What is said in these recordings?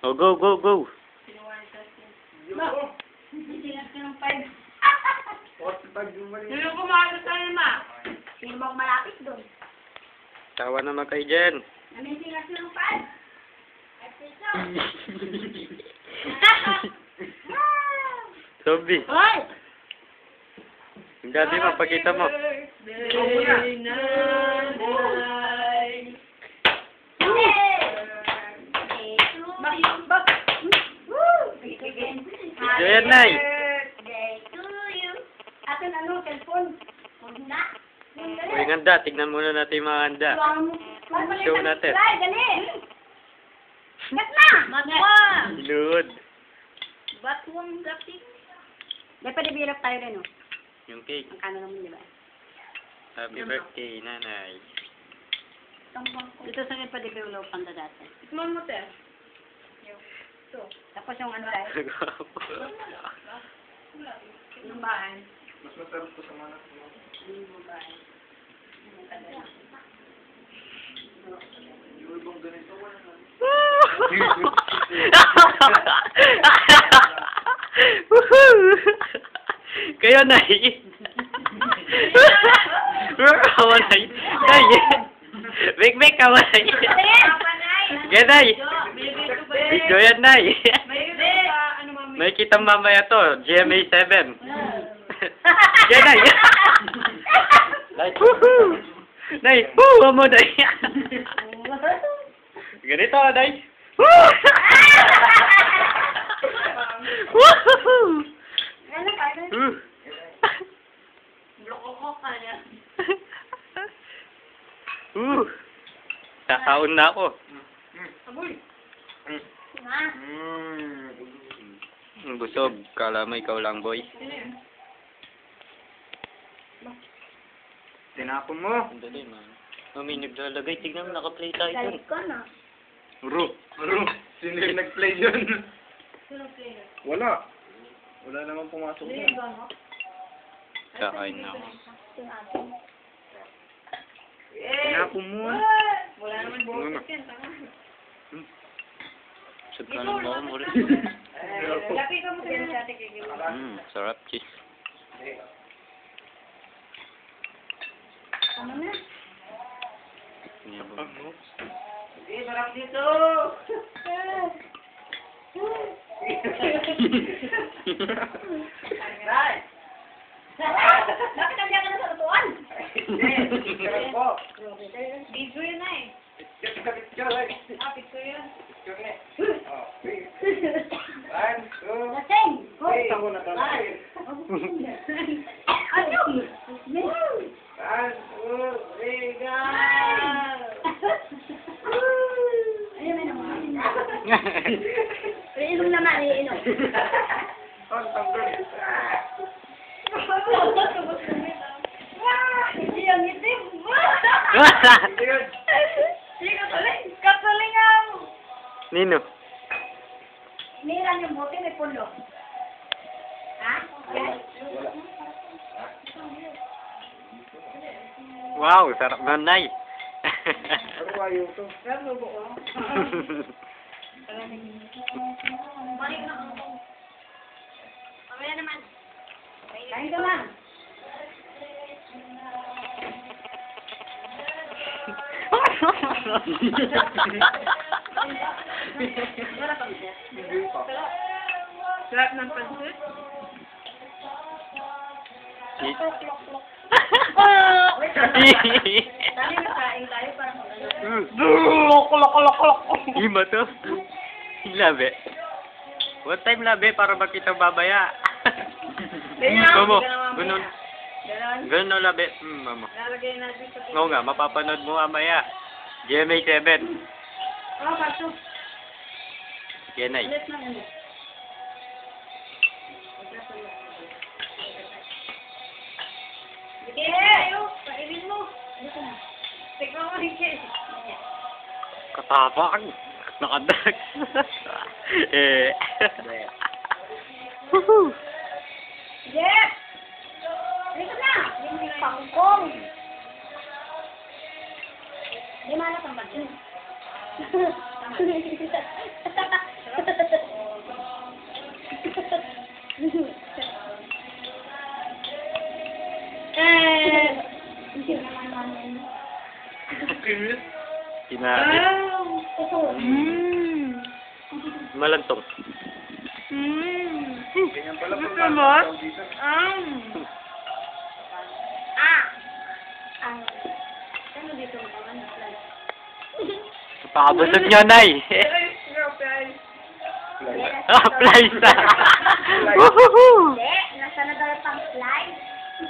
Oh, go, go, go. Sinat ka ng 5. 45 yung mali. Sino kumakas tayo, ma? Sino bang malapit doon? Tawa naman kayo dyan. Ano yung sinat ka ng 5? Ay, piso. Zombie. Hoy! Yung dati mo, pakita mo. Joyan, Nay. Atin ano, cellphone. Huwag na. O, yung handa. Tignan muna natin yung mga handa. Show natin. Ay, dali. Gat na. Matwa. Load. Batwang gating. May pwede tayo rin, oh. Yung cake. Ang kano naman, di ba? Happy birthday, nanay. Dito sa akin pwede biulog pang dati. Tikman mo, te. Ito. Tapos yung ano tayo. Yung bahan. Mas masarap ko sa mga Yung bahan. yung ibang ganito. Kayo, Nay. Kawa, Nay. Nay. Big, kawa, Nay. Sige, Nay. Video yan, Nay. May kita mamaya to. GMA 7. Sige, Nay. Nay, woohoo! Nay, woo! Mo, Nay. Ganito, Nay. Woo! Woohoo! Bloko ka niya. Kakaon na ako. Aboy. Busog. Kala mo ikaw lang, boy. Tinapon mo. Dali, man. Mami, naglalagay. Tignan mo, naka-play tayo dun. Galit ka na. Ru. Sino yung nag-play dyan? Sino player? Wala. Wala naman pumasok Sino dyan. yung gano? Kakain na ako. Sino atin? Tinapon mo. Wala naman boses yan. Tama. Sagkanan mo ako, muli. Lapi ka mo sa ate kay Gil. Sarap, cheese. Ano na? Niyabang. Hindi, sarap dito. Right. Bakit ang ka na sa tutuan? Video yun na eh. Picture yun. Lasing! Iinom naman, iinom. Hindi ang itim. Sige, katulingan. Nino. Nilan yung bote, may pulo. Ha? Yan. Wow, sarap na, Nay. Ano ayaw to? Balik na ako. Mamaya naman. Kain ka lang. Wala pa siya. Sarap ng pansit. Dali na kain tayo para mag-ano. Iba to. Labi. What time labi para makita babaya? Mamo, ganun. Ganun labi. Mamo. Lalagay natin sa Oo nga, mapapanood mo mamaya. GMA 7. Oh, paso. Yan ay. Ulit na ulit. Sige, ayo. Paibin mo. Dito na. Tignan mo rin siya. Katapang. Nakadag. Eh. Woohoo. Jeff! Dito na! Yung pangkong! Di mana kang bagyo? Na, malantong. Ganyan pala Gusto pag mo? dito. Ano dito mo? Ano? Pakabusog niyo, Nay. Ah, flies na. Woohoo! Hindi, nasa na daw yung pang-fly.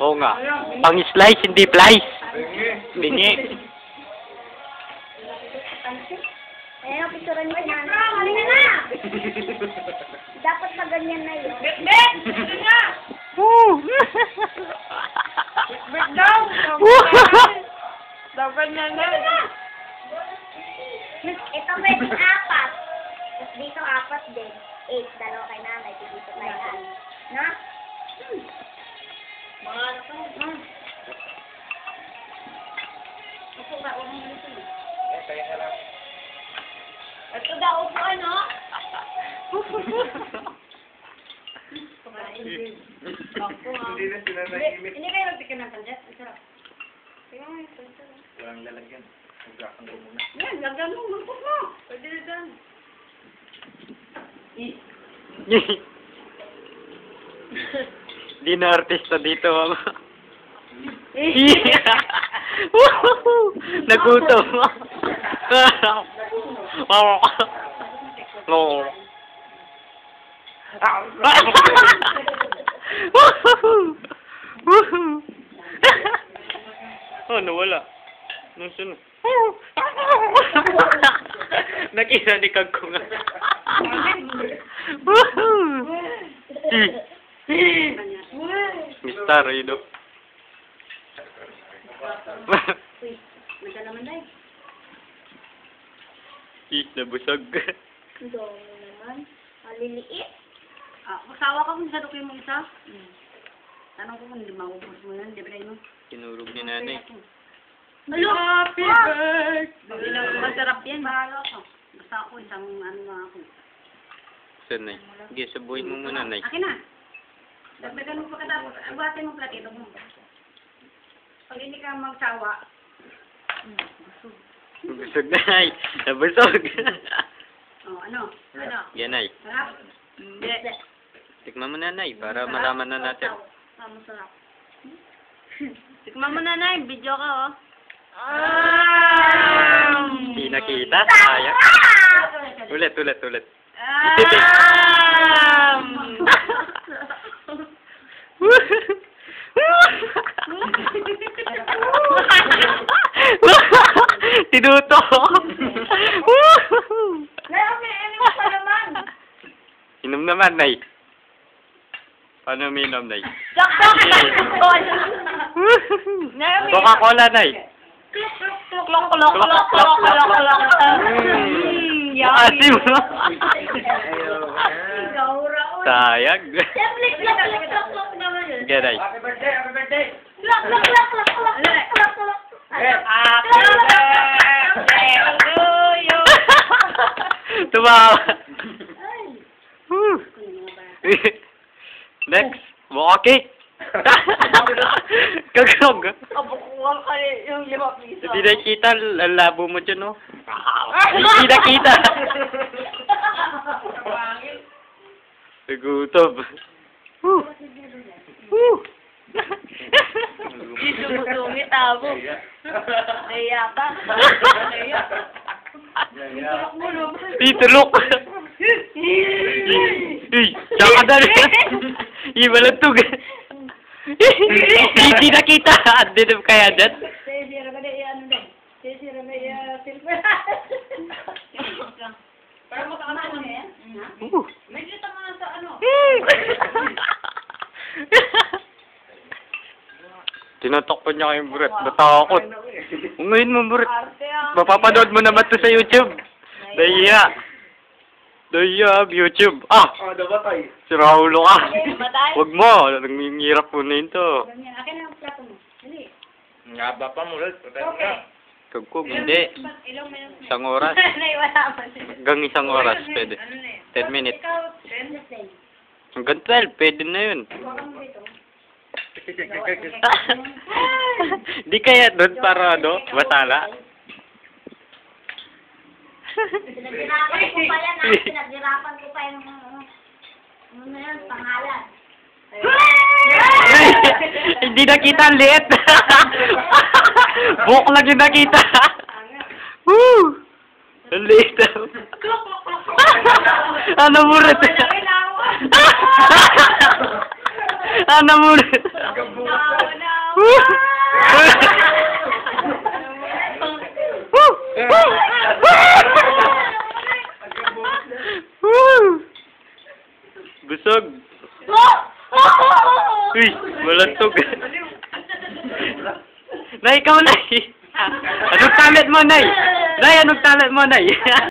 Oo nga. Pang-slice, hindi flies. Bingi. Eh, ang picturean niyo na. Halika na! Dapat na ganyan na yun. Woo! Dapat na na. Ito pwede apat. Tapos dito apat din. 8, dalawa kay nanay. Dito kay nanay. Na? Mga ano to? Upo ba? Huwag mong gusto mo. Ito daw upo ano? Hindi na sila nahimik. Hindi kayo nagtikin ng panjat? Ang sarap. Tingnan mo yung panjat. Walang lalagyan. Hugakan ko muna. Yan, lagyan mo. Mampok mo. Pwede na dyan. Di na artista dito ang... Nagutom. Oo. Oh, nawala. Nung sunod. Nakinanikag ko nga. Mr. Rido. Uy, manda naman dahil. Nabusog. Ito naman. Maliliit. Masawa ka kung sadukin mo isa. Tanong ko kung hindi maubos mo yan. Di ba mo? Kinurog ni nanay. Happy birthday! Masarap yan. Bahala ko. Basta ako isang ano nga ako. Saan, Nay? Sige, sabuhin mo muna, Nay. Akin na. Dagdagan mo pa katapos. Abuhatin mo platito mo. Pag hindi ka magsawa. Busog na, Nay. Nabusog. Ano? Ano? Yan, Nay. Sarap? Hindi. Tikman mo na, Nay, para malaman na natin. Masarap. Tikman mo na, Nay. Video ka, oh. Hindi nakita. Sayang. Ulit. Tinuto. Inom naman, Nay. Paano uminom, Nay? Coca-Cola, Nay. Asim. Sayang. Sige, Nay. Happy birthday! Tumawa. Next, buka cake. Kagog. Abukuhan ka yung 5 piso. Hindi nakita, ang labo mo dyan, no? Hindi nakita. Nagutom. Sumutungit tabo. Naiya ka. Pitulok. Tsaka na rin. Ibalantog. Hindi nakita. Hindi na kaya dyan. Sira ka na ano din. Sira na silver. Para makakama na yan. Medyo tama sa ano. Tinatakpan niya kayong buret. Natakot. Ngayon mo, buret. Arte ah. Mapapanood mo naman to sa YouTube. Daya. YouTube. Ah! Oh, dabatay. Si Raulo ka. Matay. Huwag mo. Nanginghirap po na yun to. Ganyan. Akin na ang plato mo. Dali. Nga ba pa mo, Lord? Okay. Kagkog, hindi. Ilong mo yung... Isang oras. Naiwala pa siya. Hanggang isang oras, pwede. Ano na yan? 10 minutes. Ikaw, 10. Hanggang 12, pwede na yun. Huwag kang dito. Di kaya doon para ano, masala? Pinaghirapan ko pa yan, pinaghirapan ko pa yung, ano na yan, pangalan. Hindi nakita ang liit. Buhok lang yung nakita. Woo! Ang liit. Ano mo rin? Ano mo rin? Busog. Uy, malantog. Nay, ikaw, Nay. Anong talent mo, Nay? Nay, anong talent mo, Nay?